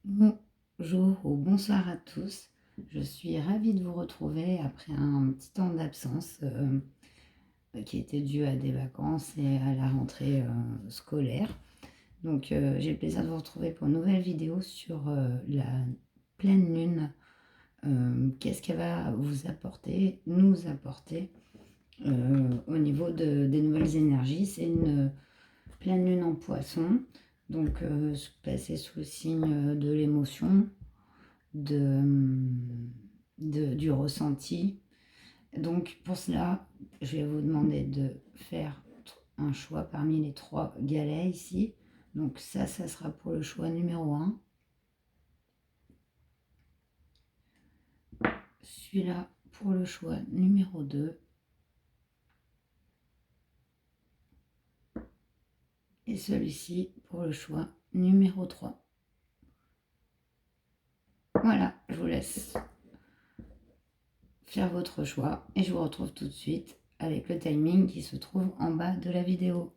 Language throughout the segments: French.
Bonjour ou bonsoir à tous. Je suis ravie de vous retrouver après un petit temps d'absence qui était dû à des vacances et à la rentrée scolaire. Donc j'ai le plaisir de vous retrouver pour une nouvelle vidéo sur la pleine lune. Qu'est-ce qu'elle va vous apporter, nous apporter au niveau des nouvelles énergies. C'est une pleine lune en poisson, donc placée sous le signe de l'émotion, du ressenti. Donc pour cela, je vais vous demander de faire un choix parmi les 3 galets ici. Donc ça sera pour le choix numéro 1. Celui-là pour le choix numéro 2. Et celui-ci pour le choix numéro 3. Voilà, je vous laisse faire votre choix et je vous retrouve tout de suite avec le timing qui se trouve en bas de la vidéo.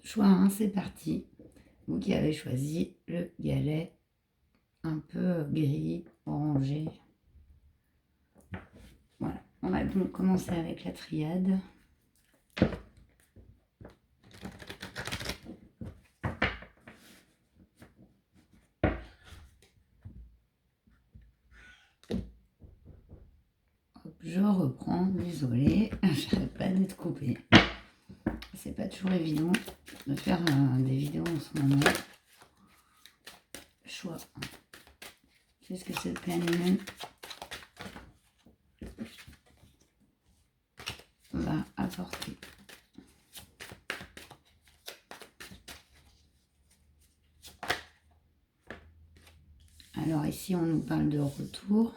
Choix 1, c'est parti. Vous qui avez choisi le galet un peu gris, orangé. Voilà, on va donc commencer avec la triade. Hop, je reprends, désolé, j'arrête pas d'être coupée. C'est pas toujours évident de faire des vidéos en ce moment. Choix 1. Qu'est-ce que cette pleine lune va apporter? Alors ici, on nous parle de retour.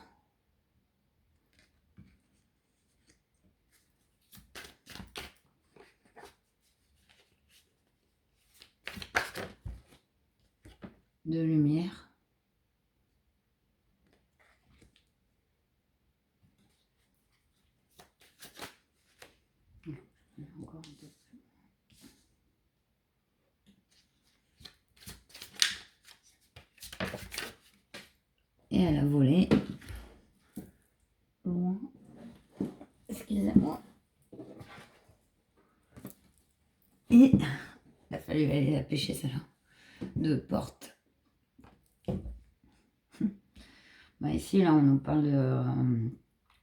De lumière. Encore un peu. Et à la volée. Loin. Excusez-moi. Et il a fallu aller la pêcher celle-là. De porte. Bah ici, là, on nous parle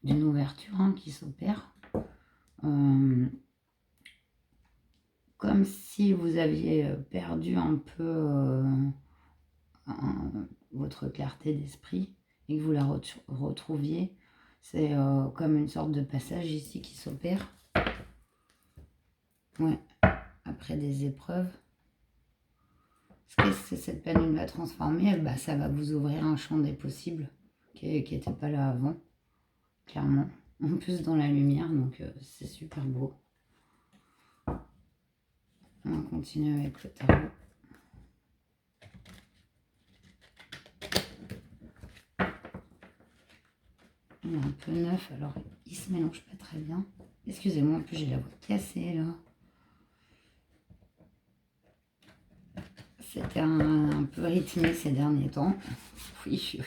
d'une ouverture qui s'opère. Comme si vous aviez perdu un peu votre clarté d'esprit et que vous la retrouviez. C'est comme une sorte de passage ici qui s'opère. Ouais, après des épreuves. Ce que cette pleine lune va transformer, bah, ça va vous ouvrir un champ des possibles qui n'était pas là avant, clairement. En plus dans la lumière, donc c'est super beau. On va continuer avec le tarot. Il est un peu neuf, alors il se mélange pas très bien. Excusez-moi, en plus j'ai la voix cassée là. C'était un peu rythmé ces derniers temps. Oui.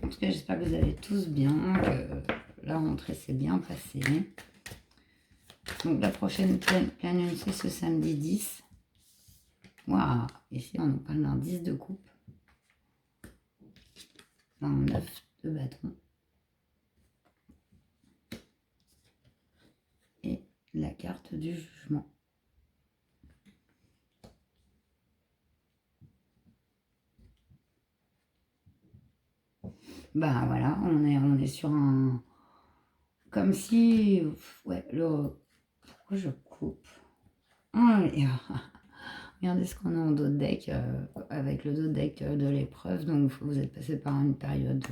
En tout cas, j'espère que vous allez tous bien, que la rentrée s'est bien passée. Donc la prochaine pleine lune, c'est ce samedi 10. Waouh, ici on nous parle d'un 10 de coupe. Un 9 de bâton. Et la carte du jugement. Ben voilà, on est sur un... Comme si... Ouais, pourquoi je coupe? Regardez ce qu'on a en dos de deck, avec le dos de deck de l'épreuve. Donc vous êtes passé par une période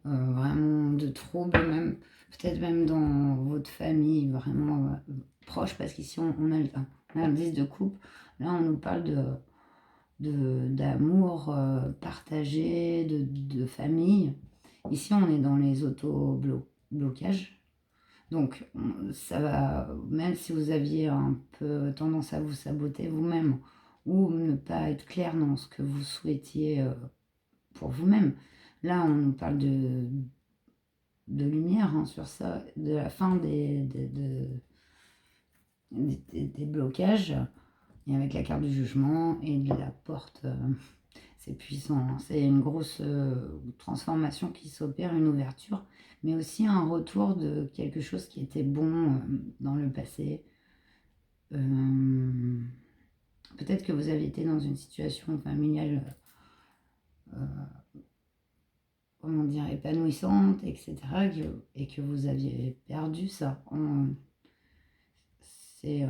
vraiment de trouble, même peut-être même dans votre famille, vraiment proche, parce qu'ici on a le 10 de coupe. Là on nous parle d'amour partagé, de famille. Ici on est dans les auto-blocages. Donc, ça va, même si vous aviez un peu tendance à vous saboter vous-même ou ne pas être clair dans ce que vous souhaitiez pour vous-même. Là, on nous parle de lumière hein, sur ça, de la fin des blocages, et avec la carte du jugement et de la porte. C'est puissant, hein. C'est une grosse transformation qui s'opère, une ouverture, mais aussi un retour de quelque chose qui était bon dans le passé. Peut-être que vous avez été dans une situation familiale, comment dire, épanouissante, etc., et que vous aviez perdu ça. C'est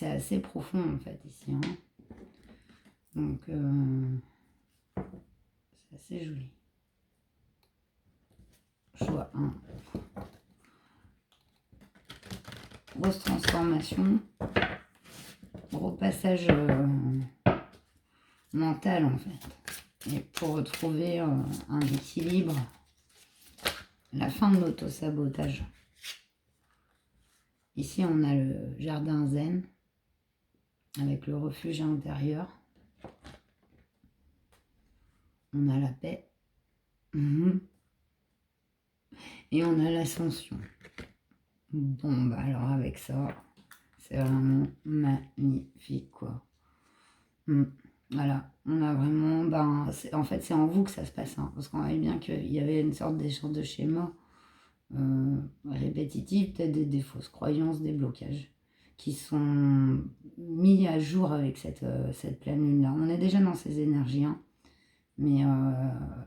assez profond, en fait, ici, hein. Donc, c'est assez joli. Choix 1. Grosse transformation. Gros passage mental, en fait. Et pour retrouver un équilibre, la fin de l'auto-sabotage. Ici, on a le jardin zen avec le refuge intérieur. On a la paix. Et on a l'ascension. Bon, bah alors avec ça, c'est vraiment magnifique, quoi. Voilà, on a vraiment... en fait, c'est en vous que ça se passe, hein, parce qu'on voyait bien qu'il y avait une sorte d'échange de schémas répétitifs, peut-être des fausses croyances, des blocages, qui sont mis à jour avec cette pleine lune-là. On est déjà dans ces énergies, hein, mais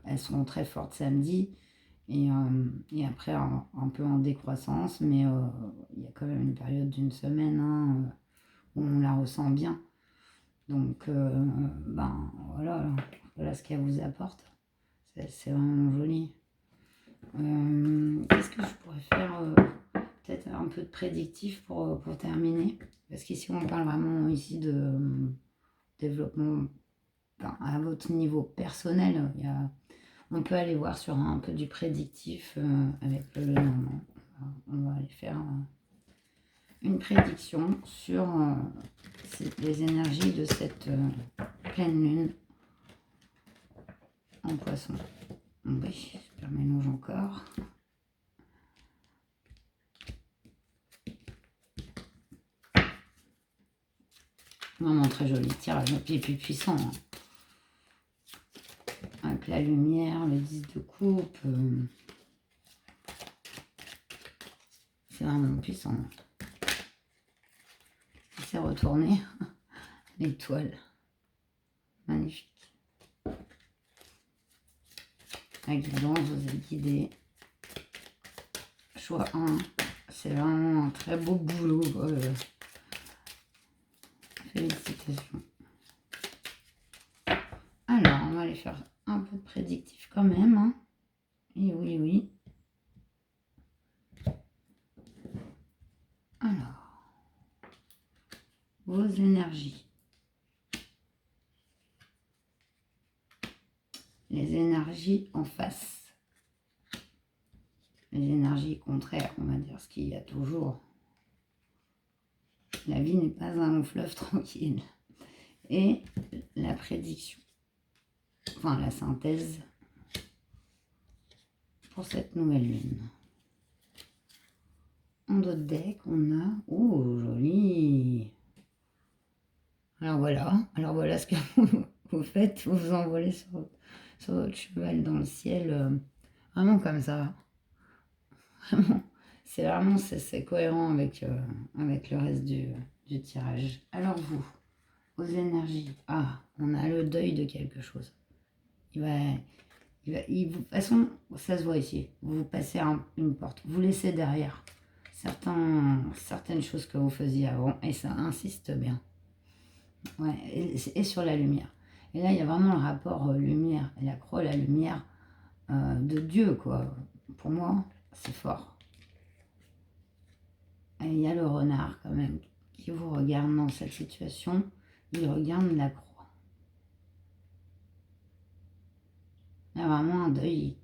elles sont très fortes samedi, et après un peu en décroissance, mais il y a quand même une période d'une semaine hein, où on la ressent bien. Donc, voilà ce qu'elle vous apporte. C'est vraiment joli. Qu'est-ce que je pourrais faire peut-être un peu de prédictif pour terminer. Parce qu'ici, on parle vraiment ici de développement à votre niveau personnel. On peut aller voir sur un peu du prédictif avec le Lenormand. On va aller faire une prédiction sur les énergies de cette pleine lune en poisson. Oui, je mélange encore. Vraiment très joli tirage, et puis puissant. Hein. Avec la lumière, le 10 de coupe. C'est vraiment puissant. Il s'est retourné. L'étoile. Magnifique. La guidance vous a guidé. Choix 1. C'est vraiment un très beau boulot. Félicitations. Alors, on va aller faire un peu de prédictif quand même. Hein. Et oui. Alors, vos énergies. Les énergies en face. Les énergies contraires, on va dire, ce qu'il y a toujours. La vie n'est pas un long fleuve tranquille. Et la prédiction. Enfin, la synthèse pour cette nouvelle lune. En d'autres decks, on a... Oh, joli. Alors voilà ce que vous faites. Vous vous envolez sur votre cheval dans le ciel. Vraiment comme ça. Vraiment. C'est cohérent avec le reste du tirage. Alors vous, aux énergies. Ah, on a le deuil de quelque chose. De toute façon, ça se voit ici. Vous passez une porte. Vous laissez derrière certaines choses que vous faisiez avant. Et ça insiste bien. Ouais, et sur la lumière. Et là, il y a vraiment le rapport lumière. Et la croix, la lumière de Dieu, quoi. Pour moi, c'est fort. Et il y a le renard, quand même, qui vous regarde dans cette situation. Il regarde la croix. Il y a vraiment un deuil,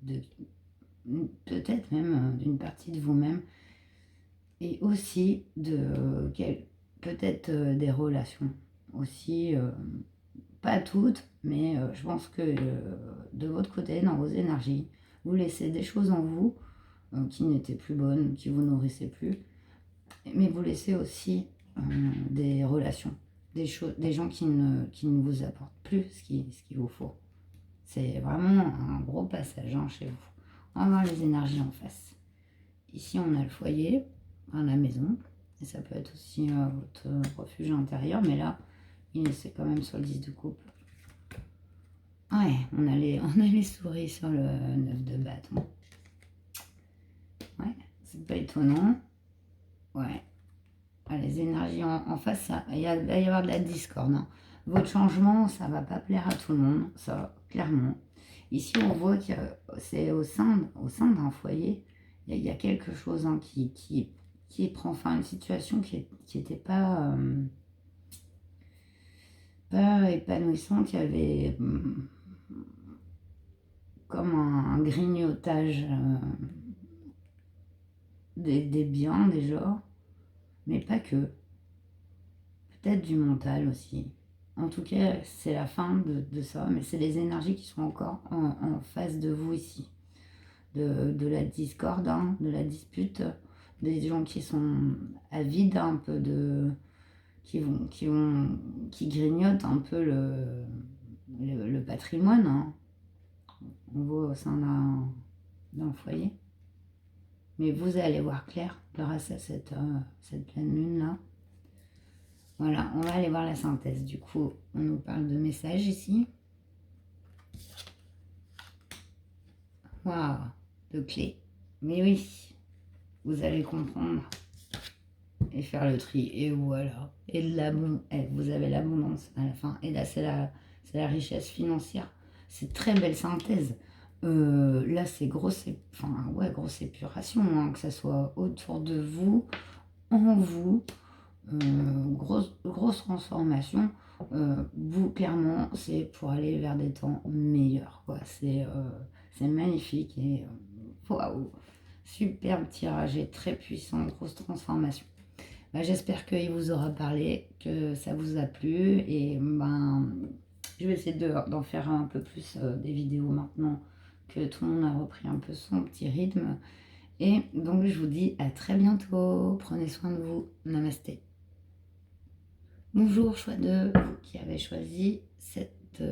peut-être même d'une partie de vous-même et aussi peut-être des relations aussi, pas toutes, mais je pense que de votre côté, dans vos énergies, vous laissez des choses en vous qui n'étaient plus bonnes, qui vous nourrissaient plus, mais vous laissez aussi des relations, des gens qui ne vous apportent plus ce qu'il vous faut. C'est vraiment un gros passage chez vous. On va voir les énergies en face. Ici, on a le foyer, la maison, et ça peut être aussi votre refuge intérieur, mais là, c'est quand même sur le 10 de coupe. Ouais, on a les souris sur le 9 de bâton. Ouais, c'est pas étonnant. Ouais. Ah, les énergies en face, il va y avoir de la discorde. Hein. Votre changement, ça va pas plaire à tout le monde, ça, clairement. Ici, on voit que c'est au sein d'un foyer, il y a quelque chose hein, qui prend fin, une situation qui n'était pas épanouissante. Il y avait comme un grignotage des biens déjà, mais pas que. Peut-être du mental aussi. En tout cas, c'est la fin de ça, mais c'est les énergies qui sont encore en face de vous ici. De la discorde, hein, de la dispute, des gens qui sont avides un peu qui grignotent un peu le patrimoine. Hein. On voit au sein d'un foyer. Mais vous allez voir clair grâce à cette pleine lune-là. Voilà, on va aller voir la synthèse. Du coup, on nous parle de messages ici. Waouh, de clés. Mais oui, vous allez comprendre et faire le tri. Et voilà. Et de l'abondance. Vous avez l'abondance à la fin. Et là, c'est la richesse financière. C'est très belle synthèse. Là, c'est grosse épuration, hein, que ça soit autour de vous, en vous. Grosse transformation. Vous, clairement, c'est pour aller vers des temps meilleurs. C'est magnifique et waouh, superbe tirage et très puissant, grosse transformation. J'espère qu'il vous aura parlé, que ça vous a plu et je vais essayer d'en faire un peu plus des vidéos maintenant que tout le monde a repris un peu son petit rythme. Et donc je vous dis à très bientôt. Prenez soin de vous. Namasté. Bonjour, choix de vous qui avez choisi cette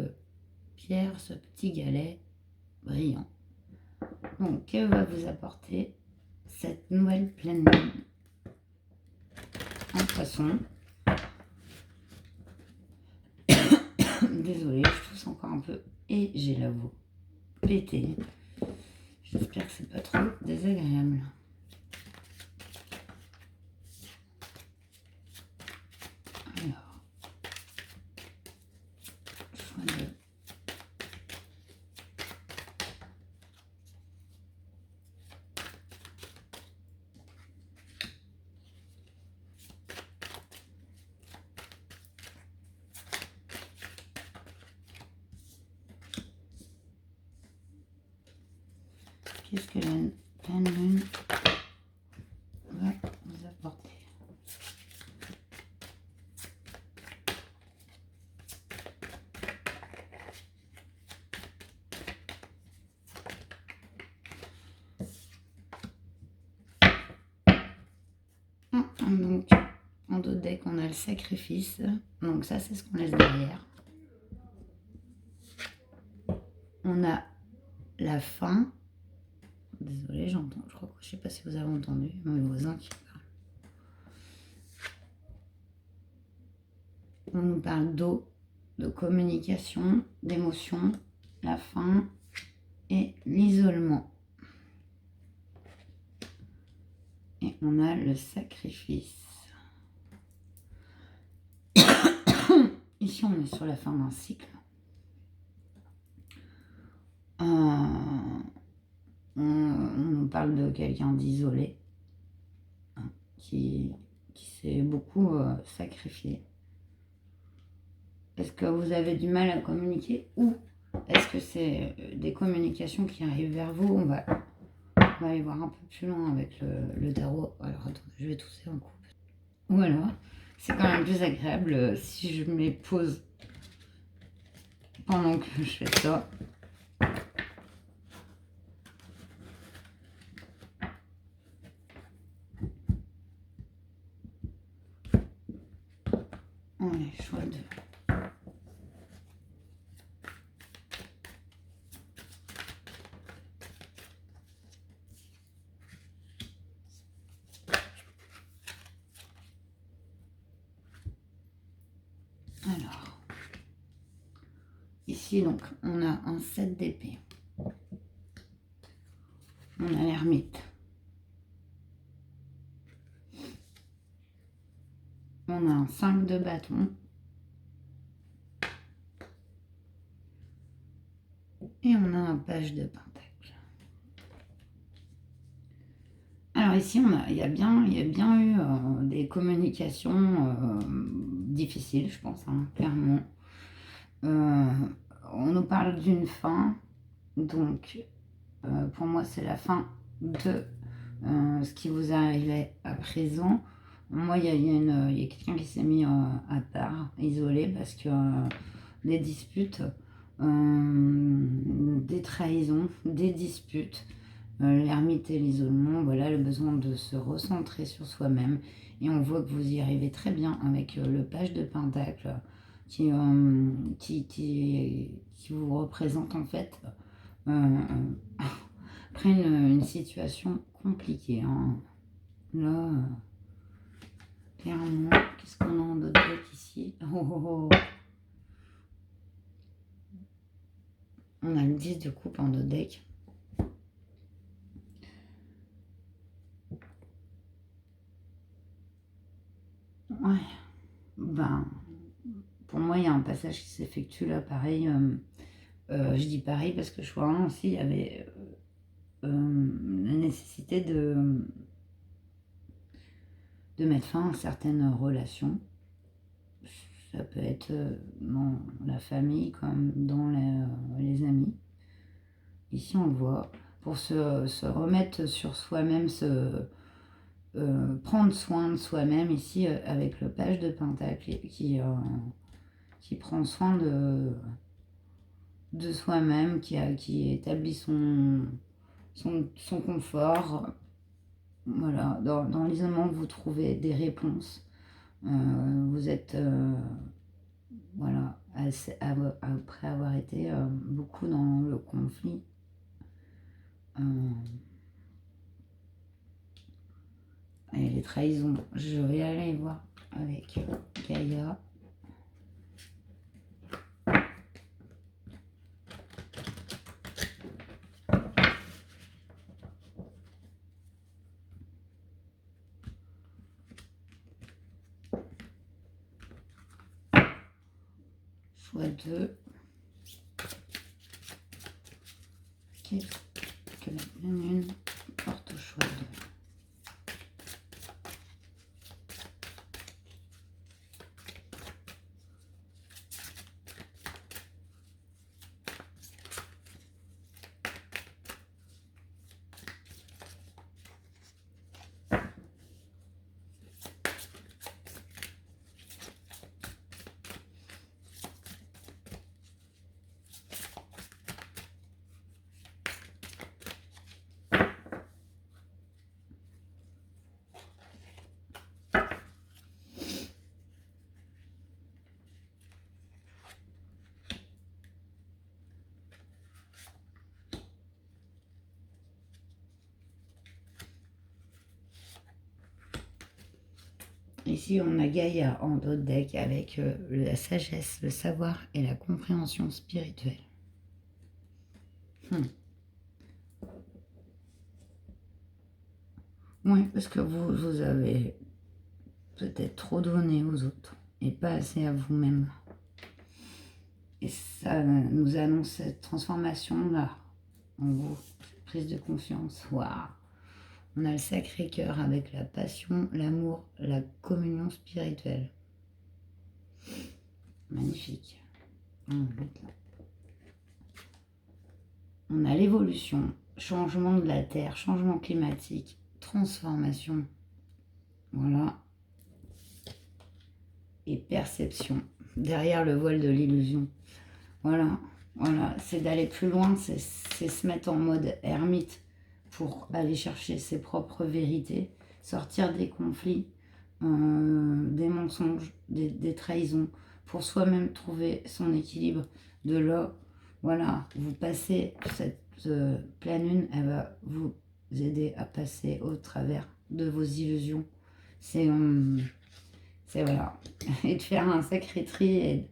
pierre, ce petit galet brillant. Donc, que va vous apporter cette nouvelle pleine lune en poisson? Désolée, je tousse encore un peu et j'ai la voix pétée. J'espère que c'est pas trop désagréable. Alors, choix de... Qu'est-ce que la pleine lune va vous apporter? Donc, en dos de deck, on a le sacrifice. Donc ça, c'est ce qu'on laisse derrière. On a la fin. Désolée, j'entends. Je sais pas si vous avez entendu mes voisins qui parlent. On nous parle d'eau, de communication, d'émotion, la fin et l'isolement. Et on a le sacrifice. Ici, on est sur la fin d'un cycle. On nous parle de quelqu'un d'isolé, hein, qui s'est beaucoup sacrifié. Est-ce que vous avez du mal à communiquer ou est-ce que c'est des communications qui arrivent vers vous? On va On va aller voir un peu plus loin avec le tarot. Alors attendez, je vais tousser un coup. Voilà, c'est quand même plus agréable si je me les pose pendant que je fais ça. Allez, choix 2. Alors, ici, donc, on a un 7 d'épée. On a l'ermite. On a un 5 de bâton. Et on a un page de pentacle. Alors ici, il y a bien eu des communications difficiles, je pense, hein, clairement. On nous parle d'une fin, donc pour moi c'est la fin de ce qui vous arrivait à présent. Moi il y a quelqu'un qui s'est mis à part, isolé, parce que des disputes, des trahisons, des disputes, l'ermite et l'isolement, voilà le besoin de se recentrer sur soi-même. Et on voit que vous y arrivez très bien avec le page de pentacle qui vous représente en fait après une situation compliquée. Hein. Là, clairement, qu'est-ce qu'on a en d'autres deck ici? On a le 10 de coupe en d'autres deck. Ouais, ben, pour moi, il y a un passage qui s'effectue là, pareil. Je dis pareil parce que je vois aussi, il y avait la nécessité de mettre fin à certaines relations. Ça peut être dans la famille comme dans les amis. Ici, on le voit. Pour se remettre sur soi-même, prendre soin de soi-même, ici, avec le page de pentacle qui prend soin de soi-même, qui établit son confort. Voilà, dans l'isolement, vous trouvez des réponses. Vous êtes, voilà, après avoir été beaucoup dans le conflit. Et les trahisons, je vais aller voir avec Gaïa. Choix 2. Qu'est-ce que la pleine lune porte au choix 2? Ici, on a Gaïa en d'autres decks avec la sagesse, le savoir et la compréhension spirituelle. Oui, parce que vous avez peut-être trop donné aux autres et pas assez à vous-même. Et ça nous annonce cette transformation-là en vous, cette prise de confiance. Waouh! On a le Sacré-Cœur avec la passion, l'amour, la communion spirituelle. Magnifique. On a l'évolution changement de la Terre, changement climatique, transformation, voilà, et perception, derrière le voile de l'illusion. Voilà, voilà, c'est d'aller plus loin, c'est se mettre en mode ermite pour aller chercher ses propres vérités, sortir des conflits, des mensonges, des trahisons, pour soi-même trouver son équilibre. De là, voilà, vous passez cette pleine lune, elle va vous aider à passer au travers de vos illusions. C'est voilà, et de faire un sacré tri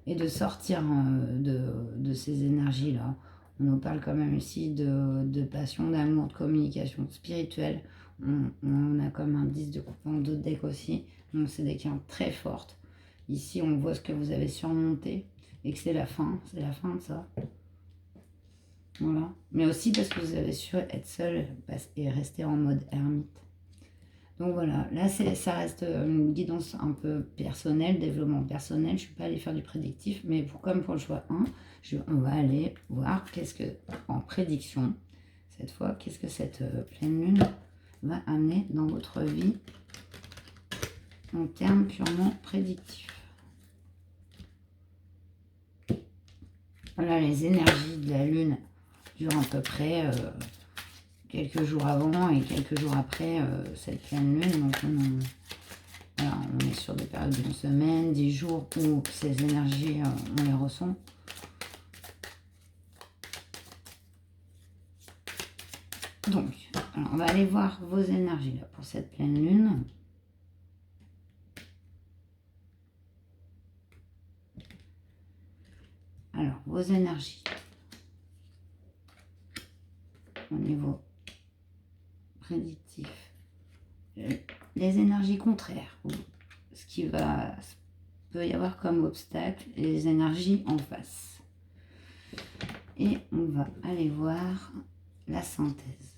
et de sortir de ces énergies-là. On nous parle quand même ici de passion, d'amour, de communication spirituelle. On a comme un 10 de coupe en dos de deck aussi. Donc c'est des cartes très fortes. Ici, on voit ce que vous avez surmonté et que c'est la fin de ça. Voilà. Mais aussi parce que vous avez su être seul et rester en mode ermite. Donc voilà, là ça reste une guidance un peu personnelle, développement personnel. Je ne suis pas allée faire du prédictif, mais comme pour le choix 1, on va aller voir qu'est-ce que, en prédiction, cette fois, qu'est-ce que cette pleine lune va amener dans votre vie en termes purement prédictifs. Voilà, les énergies de la lune durent à peu près quelques jours avant et quelques jours après cette pleine lune. Donc voilà, on est sur des périodes d'une semaine, 10 jours où ces énergies, on les ressent. Donc, alors, on va aller voir vos énergies là, pour cette pleine lune. Alors, vos énergies au niveau prédictif. Les énergies contraires, ce qui peut y avoir comme obstacle, les énergies en face. Et on va aller voir la synthèse.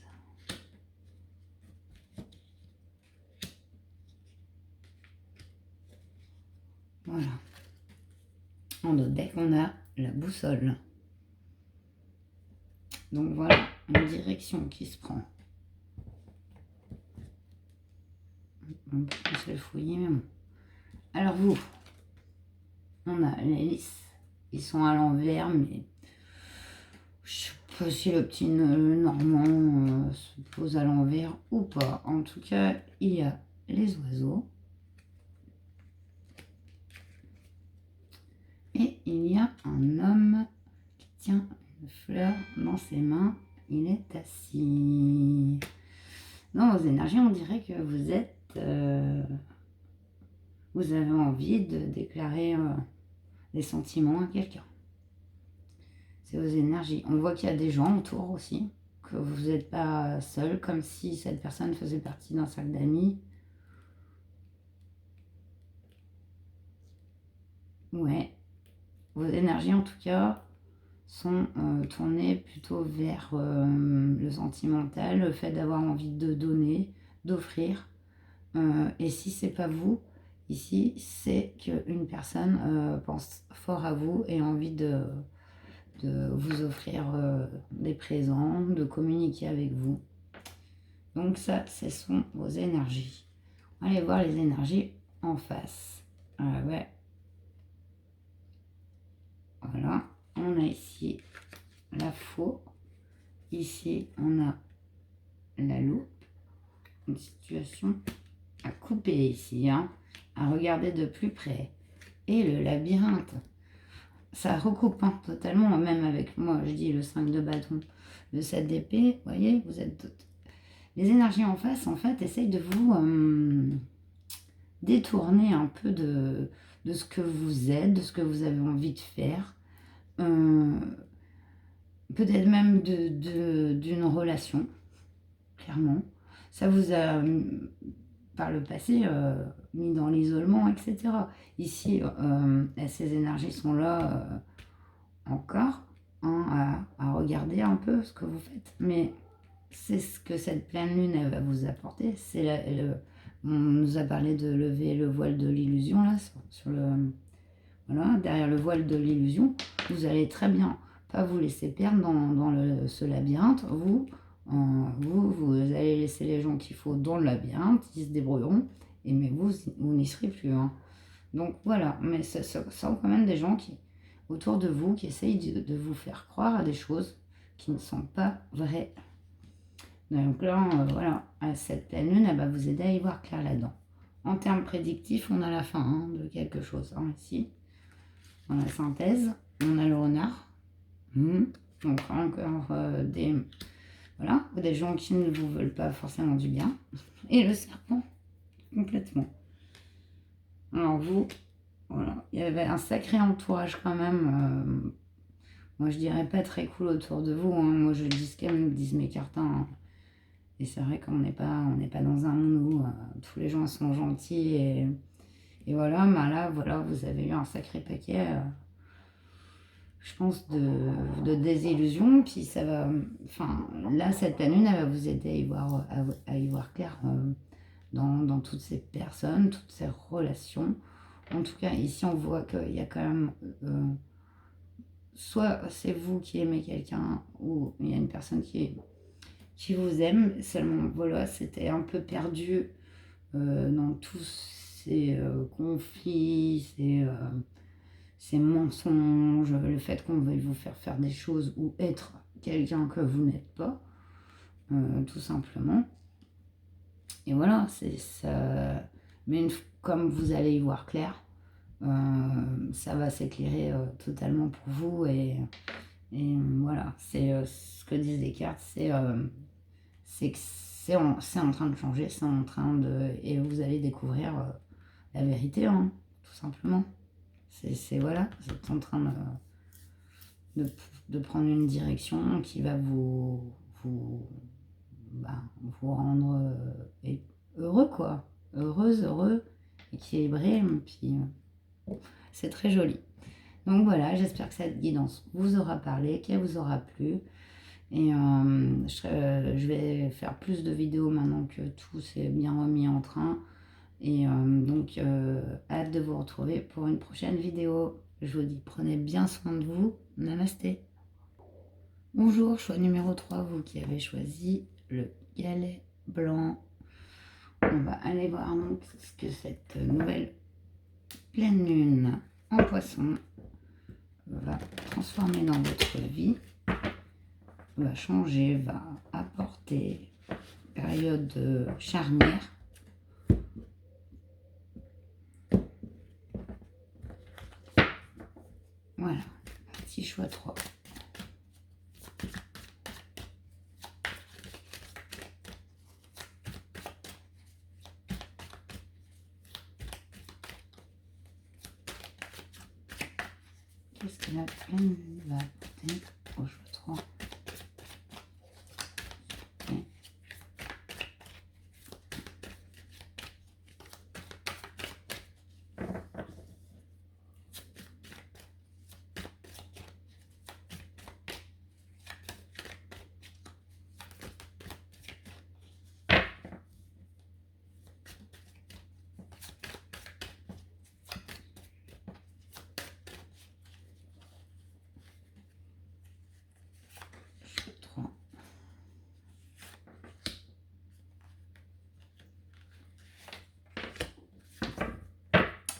Voilà. En dos de deck, on a la boussole. Donc voilà, une direction qui se prend. On peut se le fouiller, mais bon. Alors vous, on a les lys. Ils sont à l'envers, mais je sais pas si le petit normand se pose à l'envers ou pas. En tout cas, il y a les oiseaux. Et il y a un homme qui tient une fleur dans ses mains. Il est assis. Dans vos énergies, on dirait que vous êtes... vous avez envie de déclarer des sentiments à quelqu'un. C'est vos énergies. On voit qu'il y a des gens autour aussi, que vous n'êtes pas seul, comme si cette personne faisait partie d'un cercle d'amis. Ouais. Vos énergies, en tout cas, sont tournées plutôt vers le sentimental, le fait d'avoir envie de donner, d'offrir. Et si c'est pas vous, ici, c'est qu'une personne pense fort à vous et a envie de vous offrir des présents, de communiquer avec vous. Donc ça, ce sont vos énergies. On va aller voir les énergies en face. Ouais. Voilà. On a ici la faux. Ici, on a la loupe. Une situation à couper ici, hein, à regarder de plus près. Et le labyrinthe. Ça recoupe totalement, même avec moi, je dis le 5 de bâton, le 7 d'épée. Vous voyez, vous êtes... Les énergies en face, en fait, essayent de vous détourner un peu de ce que vous êtes, de ce que vous avez envie de faire. Peut-être même d'une relation, clairement. Ça vous a, par le passé, mis dans l'isolement, etc. Ici, ces énergies sont là encore, hein, à regarder un peu ce que vous faites. Mais c'est ce que cette pleine lune, elle va vous apporter. On nous a parlé de lever le voile de l'illusion, là, sur le... Voilà, derrière le voile de l'illusion, vous allez très bien pas vous laisser perdre dans ce labyrinthe. Vous allez laisser les gens qu'il faut dans le labyrinthe, ils se débrouilleront, mais vous n'y serez plus. Hein. Donc voilà, mais ça sont quand même des gens autour de vous qui essayent de vous faire croire à des choses qui ne sont pas vraies. Donc là, voilà, cette pleine lune, elle va vous aider à y voir clair là-dedans. En termes prédictifs, on a la fin de quelque chose. Hein, ici, dans la synthèse, on a le renard. Donc encore des gens qui ne vous veulent pas forcément du bien. Et le serpent, complètement. Alors vous, voilà, il y avait un sacré entourage quand même. Moi, je dirais pas très cool autour de vous. Hein. Moi, je dis ce qu'elles me disent mes cartes. Hein. Et c'est vrai qu'on n'est pas dans un monde où tous les gens sont gentils. Et voilà, mais là, voilà, vous avez eu un sacré paquet, je pense, de désillusions. Puis ça va... Enfin, là, cette pleine lune, elle va vous aider à y voir clair dans toutes ces personnes, toutes ces relations. En tout cas, ici, on voit qu'il y a quand même... soit c'est vous qui aimez quelqu'un, ou il y a une personne qui vous aime. Seulement, voilà, c'était un peu perdu dans tous ces conflits, ces mensonges, le fait qu'on veuille vous faire des choses ou être quelqu'un que vous n'êtes pas, tout simplement. Et voilà, c'est ça. Mais comme vous allez y voir clair, ça va s'éclairer totalement pour vous. Et voilà, c'est ce que disent les cartes, c'est que c'est en train de changer, c'est en train de... Et vous allez découvrir la vérité, hein, tout simplement. Voilà, vous êtes en train de prendre une direction qui va vous rendre heureux, quoi. Heureuse, heureux, équilibré, puis c'est très joli. Donc voilà, j'espère que cette guidance vous aura parlé, qu'elle vous aura plu. Et je vais faire plus de vidéos maintenant que tout s'est bien remis en train. Et donc, hâte de vous retrouver pour une prochaine vidéo. Je vous dis, prenez bien soin de vous. Namasté. Bonjour, choix numéro 3, vous qui avez choisi le galet blanc. On va aller voir donc ce que cette nouvelle pleine lune en poisson va transformer dans votre vie. Va changer, va apporter période charnière. Voilà, petit choix 3. Qu'est-ce que la pleine va apporter au choix 3?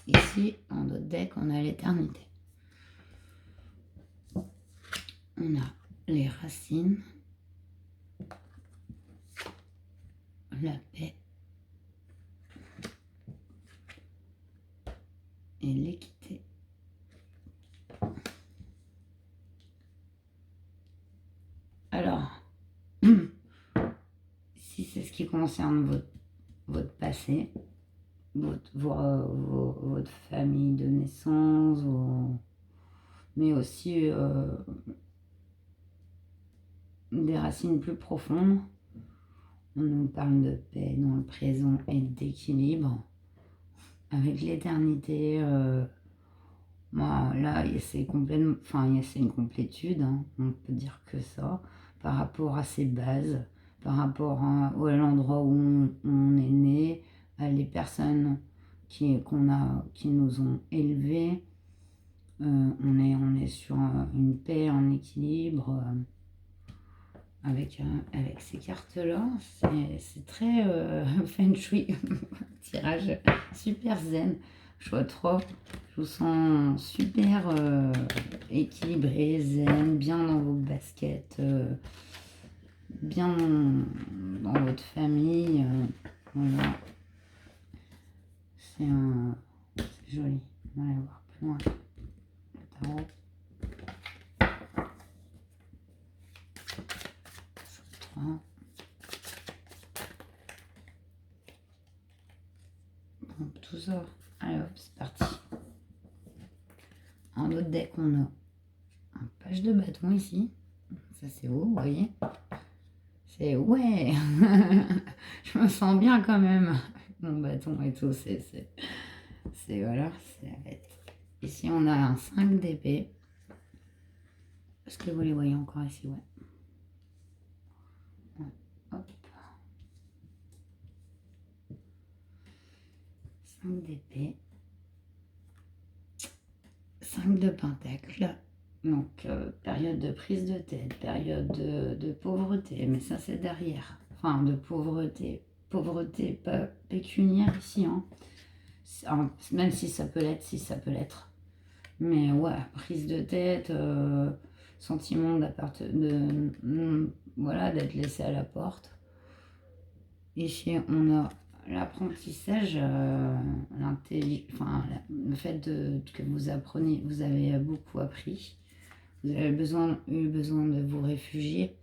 Ici, dans notre deck, on a l'éternité. On a les racines, la paix et l'équité. Alors, si c'est ce qui concerne votre passé, votre famille de naissance, mais aussi des racines plus profondes, on nous parle de paix dans le présent et d'équilibre avec l'éternité. Là, c'est complètement, c'est une complétude, hein, on peut dire que ça, par rapport à ses bases, par rapport à l'endroit où on est né, à les personnes qui nous ont élevés, On est sur une paix en équilibre avec ces cartes-là. C'est très feng shui, tirage super zen. Choix 3, je vous sens super équilibré, zen, bien dans vos baskets, bien dans votre famille. Voilà. C'est joli. On va aller voir plus loin. Le tarot. Bon, tout ça. Allez hop, c'est parti. En autre deck, on a un page de bâton ici. Ça, c'est haut, vous voyez. C'est ouais. Je me sens bien quand même. Avec mon bâton et tout. C'est voilà. Ici, on a un 5 d'épée. Est-ce que vous les voyez encore ici? Ouais. Hop. 5 d'épée. 5 de pentacle. Donc, période de prise de tête, période de pauvreté, mais ça c'est derrière. Enfin, de pauvreté. Pauvreté pas pécuniaire ici, hein. Même si ça peut l'être. Mais ouais, prise de tête, sentiment voilà, d'être laissé à la porte. Ici, on a l'apprentissage, le fait que vous apprenez, vous avez beaucoup appris. Vous avez eu besoin de vous réfugier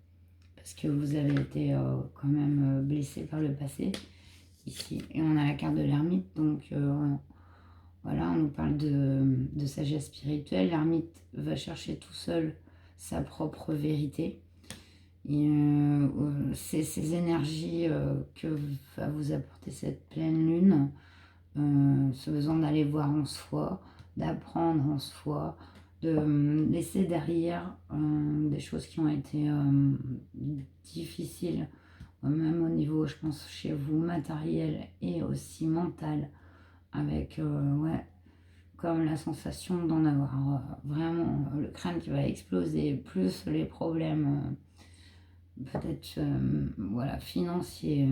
parce que vous avez été quand même blessé par le passé. Ici, et on a la carte de l'ermite, donc voilà, on nous parle de sagesse spirituelle. L'ermite va chercher tout seul sa propre vérité. Et c'est ces énergies que va vous apporter cette pleine lune, ce besoin d'aller voir en soi, d'apprendre en soi, de laisser derrière des choses qui ont été difficiles, même au niveau, je pense, chez vous, matériel et aussi mental, avec, ouais, comme la sensation d'en avoir vraiment le crâne qui va exploser, plus les problèmes peut-être voilà, financiers.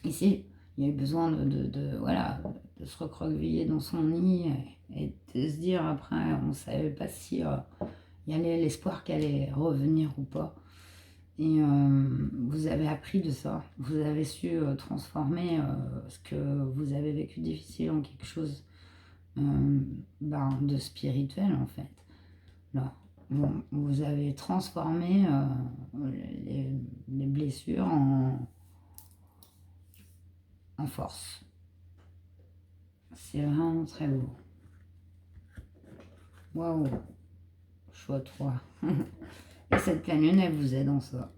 Ici, il y a eu besoin voilà, de se recroqueviller dans son nid et de se dire après, on ne savait pas si il y avait l'espoir qu'elle allait revenir ou pas. Et vous avez appris de ça. Vous avez su transformer ce que vous avez vécu difficile en quelque chose de spirituel en fait. Là, vous avez transformé les blessures en force. C'est vraiment très beau. Waouh! Choix 3. Et cette pleine lune, elle vous aide en ça.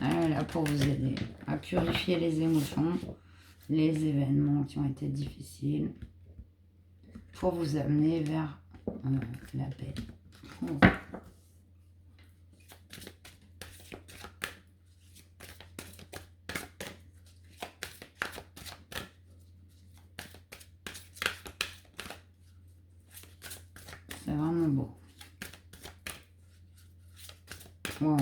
Elle est là pour vous aider à purifier les émotions, les événements qui ont été difficiles, pour vous amener vers la paix. Oh. C'est vraiment beau. Wow.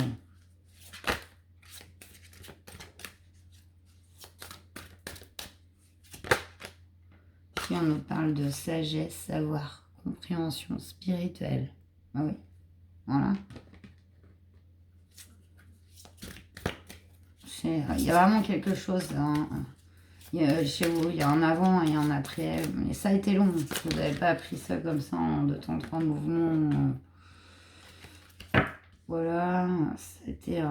Ici, on nous parle de sagesse, savoir, compréhension spirituelle. Ah oui, voilà. Il y a vraiment quelque chose. Hein. Chez vous, il y a un avant et un après. Mais ça a été long. Vous n'avez pas appris ça comme ça en 2 temps, 3 mouvements. Voilà, c'était...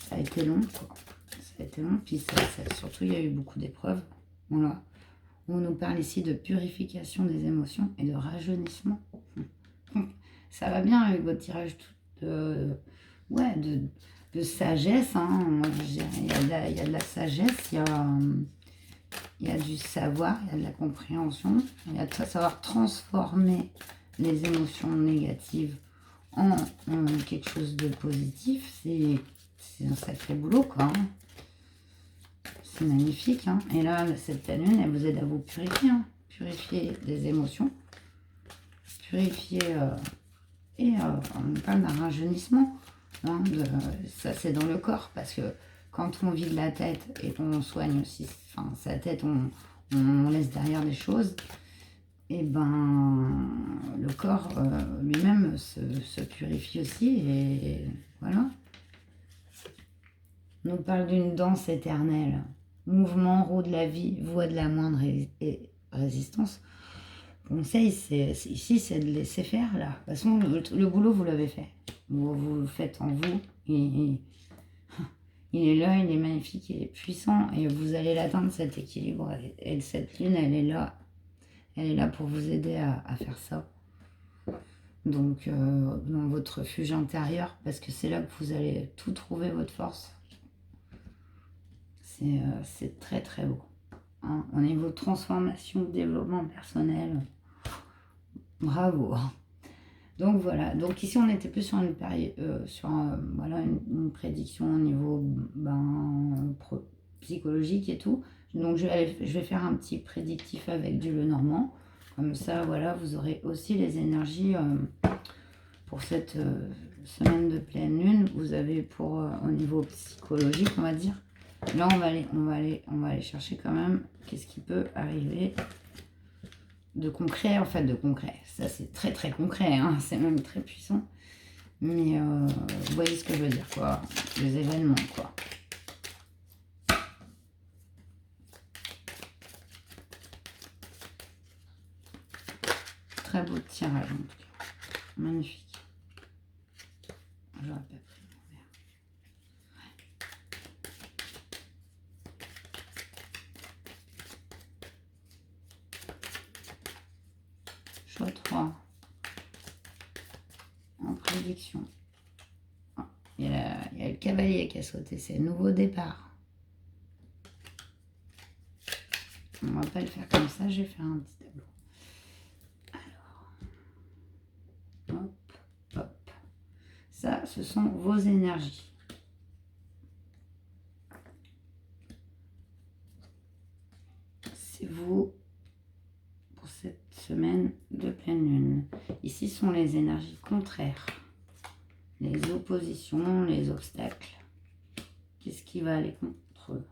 ça a été long, quoi. Ça a été long, puis surtout, il y a eu beaucoup d'épreuves. Voilà. On nous parle ici de purification des émotions et de rajeunissement. Ça va bien avec votre tirage de sagesse. Hein. Moi, il y a de la sagesse, il y a du savoir, il y a de la compréhension, il y a de savoir transformer les émotions négatives en quelque chose de positif. C'est un sacré boulot, quoi. Hein. C'est magnifique, hein. Et là, cette pleine lune, elle vous aide à vous purifier, hein. Purifier des émotions, purifier, on parle d'un rajeunissement, hein, ça c'est dans le corps, parce que quand on vide la tête et qu'on soigne aussi, enfin, sa tête, on laisse derrière des choses, et ben le corps lui-même se purifie aussi, et voilà. On nous parle d'une danse éternelle, mouvement, roue de la vie, voie de la moindre résistance. Conseil, ici, c'est de laisser faire, là. De toute façon, le boulot, vous l'avez fait. Vous le faites en vous. Il est là, il est magnifique, il est puissant, et vous allez l'atteindre, cet équilibre. Et cette lune, elle est là. Elle est là pour vous aider à faire ça. Donc, dans votre refuge intérieur, parce que c'est là que vous allez tout trouver, votre force. C'est très, très beau. Hein. Au niveau transformation, développement personnel, bravo. Donc voilà, donc ici on était plus sur une période, voilà, une prédiction au niveau psychologique et tout. Donc je vais faire un petit prédictif avec du Lenormand. Comme ça, voilà, vous aurez aussi les énergies pour cette semaine de pleine lune. Vous avez pour au niveau psychologique, on va dire. Là, on va aller chercher quand même qu'est-ce qui peut arriver de concret, en fait, de concret. Ça, c'est très, très concret, hein. C'est même très puissant. Mais vous voyez ce que je veux dire, quoi. Les événements, quoi. Très beau tirage, en tout cas. Magnifique. J'aurais pas pris mon verre. Choix 3. En prédiction. Ah, il y a le cavalier qui a sauté. C'est nouveau départ. On va pas le faire comme ça. Je vais faire un petit tableau. Alors. Hop, hop. Ça, ce sont vos énergies. C'est vous pour cette semaine de pleine lune. Ici sont les énergies contraires, les oppositions, les obstacles. Qu'est-ce qui va aller contre eux?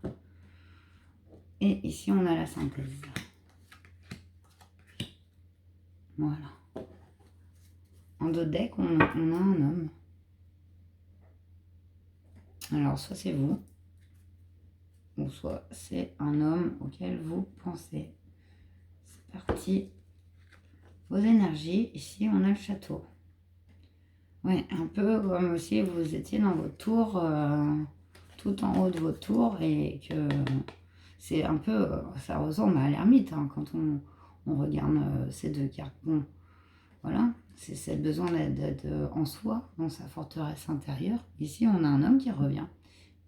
Et ici, on a la synthèse. Voilà. En dos de deck, on a un homme. Alors, soit c'est vous, ou soit c'est un homme auquel vous pensez. C'est parti. Vos énergies, ici, on a le château. Oui, un peu comme si vous étiez dans votre tour, tout en haut de votre tour, et que c'est un peu, ça ressemble à l'ermite, hein, quand on regarde ces deux cartes. Bon, voilà, c'est ce besoin d'être en soi, dans sa forteresse intérieure. Ici, on a un homme qui revient.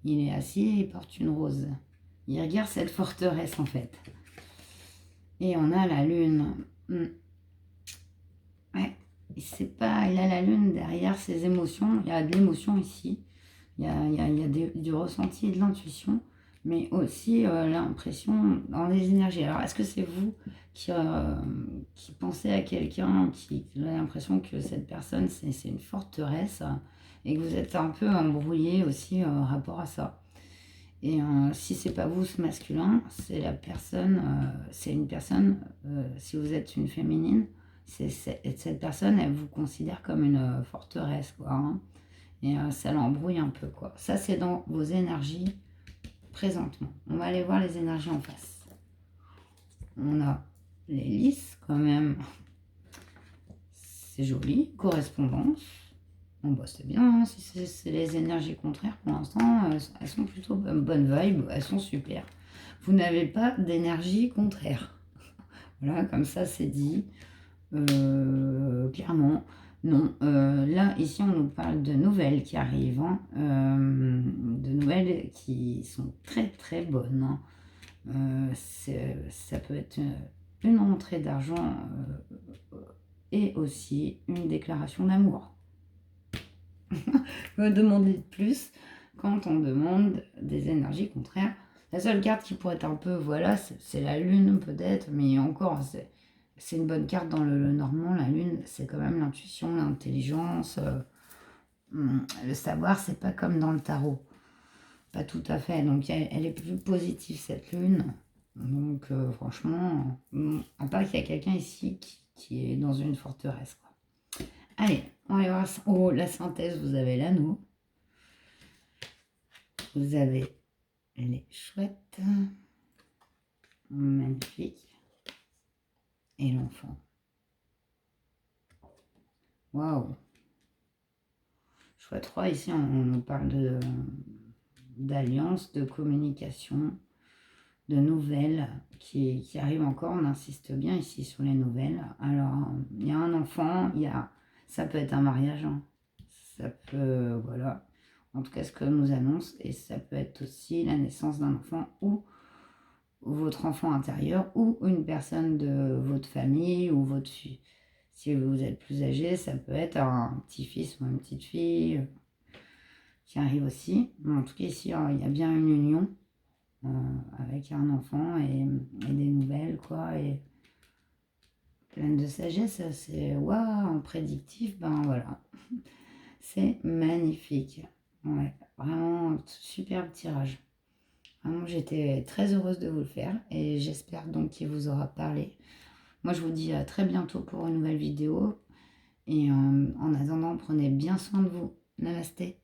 Il est assis et il porte une rose. Il regarde cette forteresse, en fait. Et on a la lune. Ouais, il a la lune derrière ses émotions. Il y a de l'émotion ici. Il y a du ressenti et de l'intuition. Mais aussi l'impression dans les énergies. Alors, est-ce que c'est vous qui pensez à quelqu'un, qui a l'impression que cette personne, c'est une forteresse, et que vous êtes un peu embrouillé aussi rapport à ça? Et si c'est pas vous, ce masculin, c'est la personne, c'est une personne, si vous êtes une féminine, cette personne, elle vous considère comme une forteresse, quoi, hein. Et ça l'embrouille un peu, quoi. Ça, c'est dans vos énergies présentement. On va aller voir les énergies en face. On a les lys, quand même. C'est joli. Correspondance. Bon, bah, c'est bien, hein. Si c'est les énergies contraires, pour l'instant, elles sont plutôt bonne vibe, elles sont super. Vous n'avez pas d'énergie contraire. Voilà, comme ça, c'est dit. Clairement, non. Là, ici, on nous parle de nouvelles qui arrivent, hein. De nouvelles qui sont très, très bonnes, hein. Ça peut être une rentrée d'argent et aussi une déclaration d'amour. Me demander de plus quand on demande des énergies contraires. La seule carte qui pourrait être un peu, voilà, c'est la lune peut-être, mais encore, c'est une bonne carte dans le normand. La lune, c'est quand même l'intuition, l'intelligence, le savoir, c'est pas comme dans le tarot. Pas tout à fait. Donc elle est plus positive cette lune. Donc franchement, à part qu'il y a quelqu'un ici qui est dans une forteresse, quoi. Allez, on va voir. Oh, la synthèse, vous avez l'anneau. Vous avez les chouettes. Magnifique. Et l'enfant. Waouh. Choix 3, ici, on nous parle d'alliance, de communication, de nouvelles qui arrivent encore. On insiste bien ici sur les nouvelles. Alors, il y a un enfant, ça peut être un mariage, hein. Ça peut, voilà. En tout cas, ce que nous annonce. Et ça peut être aussi la naissance d'un enfant ou votre enfant intérieur ou une personne de votre famille ou votre fille. Si vous êtes plus âgé, ça peut être un petit-fils ou une petite-fille qui arrive aussi. Mais en tout cas, ici, il y a bien une union avec un enfant et des nouvelles, quoi. Et pleine de sagesse, c'est waouh, prédictif, ben voilà. C'est magnifique. Ouais, vraiment, superbe tirage. Vraiment, j'étais très heureuse de vous le faire et j'espère donc qu'il vous aura parlé. Moi, je vous dis à très bientôt pour une nouvelle vidéo. Et en attendant, prenez bien soin de vous. Namasté.